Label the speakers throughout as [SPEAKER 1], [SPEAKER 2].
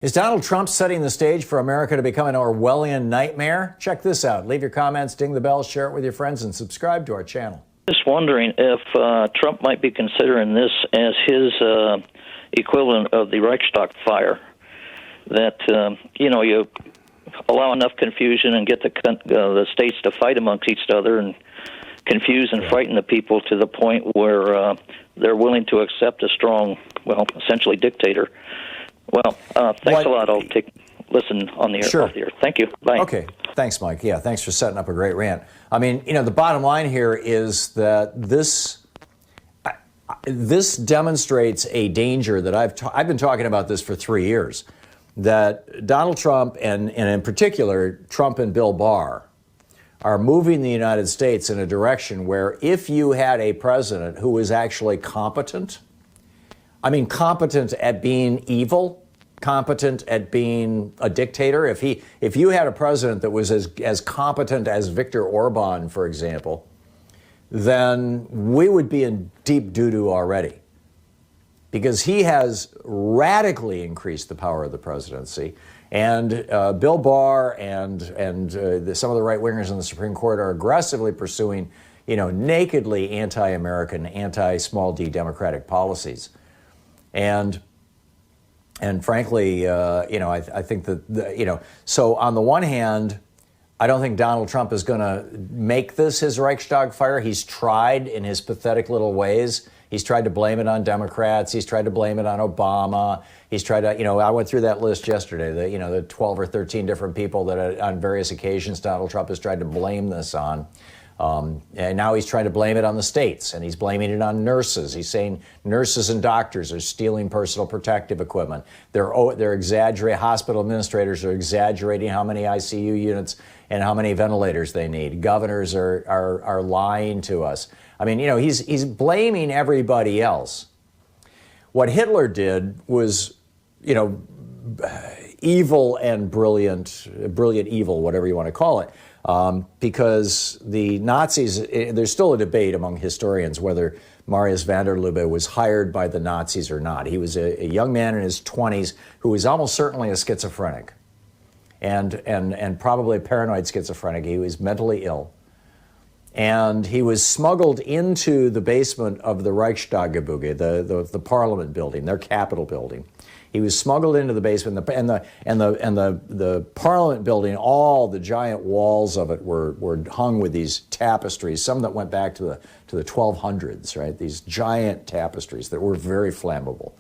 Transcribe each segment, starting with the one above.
[SPEAKER 1] Is Donald Trump setting the stage for America to become an Orwellian nightmare? Check this out. Leave your comments, ding the bell, share it with your friends, and subscribe to our channel.
[SPEAKER 2] Just wondering if Trump might be considering this as his equivalent of the Reichstag Fire. That, you allow enough confusion and get the states to fight amongst each other and confuse and frighten the people to the point where they're willing to accept a strong, essentially dictator. Well, thanks a lot. I'll listen on the air.
[SPEAKER 1] Sure.
[SPEAKER 2] Off the air. Thank you. Bye.
[SPEAKER 1] Okay. Thanks, Mike. Yeah, thanks for setting up a great rant. I mean, the bottom line here is that this demonstrates a danger that I've been talking about this for 3 years, that Donald Trump and in particular Trump and Bill Barr are moving the United States in a direction where if you had a president who was actually competent, competent at being evil, competent at being a dictator. If you had a president that was as competent as Viktor Orban, for example, then we would be in deep doo-doo already, because he has radically increased the power of the presidency. And Bill Barr and some of the right-wingers in the Supreme Court are aggressively pursuing, nakedly anti-American, anti-small d democratic policies. And frankly, I think that, so on the one hand, I don't think Donald Trump is going to make this his Reichstag Fire. He's tried in his pathetic little ways. He's tried to blame it on Democrats. He's tried to blame it on Obama. He's tried to, I went through that list yesterday, the 12 or 13 different people that on various occasions Donald Trump has tried to blame this on. And now he's trying to blame it on the states, and he's blaming it on nurses. He's saying nurses and doctors are stealing personal protective equipment. They're exaggerating. Hospital administrators are exaggerating how many ICU units and how many ventilators they need. Governors are lying to us. He's blaming everybody else. What Hitler did was, evil and brilliant evil, whatever you want to call it. Because the Nazis, there's still a debate among historians whether Marius van der Lubbe was hired by the Nazis or not. He was a young man in his 20s who was almost certainly a schizophrenic and probably a paranoid schizophrenic. He was mentally ill. And he was smuggled into the basement of the Reichstaggebäude, the Parliament building, their Capitol building. He was smuggled into the basement, and the Parliament building. All the giant walls of it were hung with these tapestries, some that went back to the 1200s, right? These giant tapestries that were very flammable.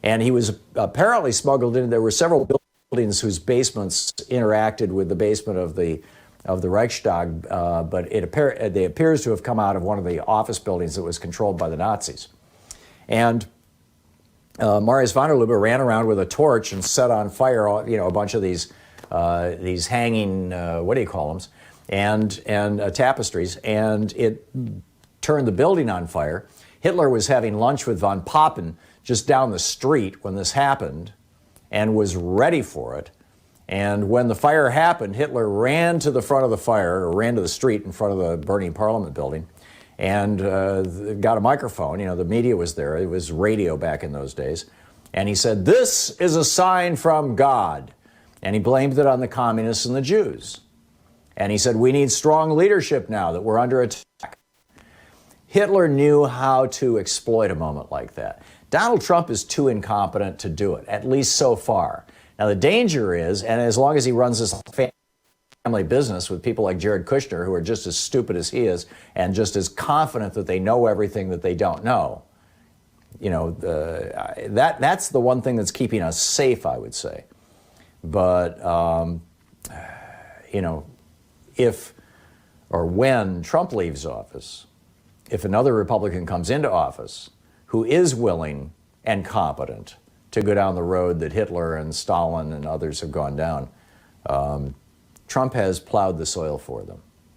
[SPEAKER 1] And he was apparently smuggled in. There were several buildings whose basements interacted with the basement of the Reichstag, but they appears to have come out of one of the office buildings that was controlled by the Nazis. And Marius van der Lubbe ran around with a torch and set on fire, a bunch of these hanging, what do you call them, and tapestries, and it turned the building on fire. Hitler was having lunch with von Papen just down the street when this happened, and was ready for it. And when the fire happened, Hitler ran to the front of the fire, or ran to the street in front of the burning Parliament building, and got a microphone. The media was there. It was radio back in those days. And he said, "This is a sign from God." And he blamed it on the communists and the Jews. And he said, "We need strong leadership now that we're under attack." Hitler knew how to exploit a moment like that. Donald Trump is too incompetent to do it, at least so far. Now, the danger is, and as long as he runs this family business with people like Jared Kushner, who are just as stupid as he is and just as confident that they know everything that they don't know, that's the one thing that's keeping us safe, I would say. But, if or when Trump leaves office, if another Republican comes into office who is willing and competent to go down the road that Hitler and Stalin and others have gone down, Trump has plowed the soil for them.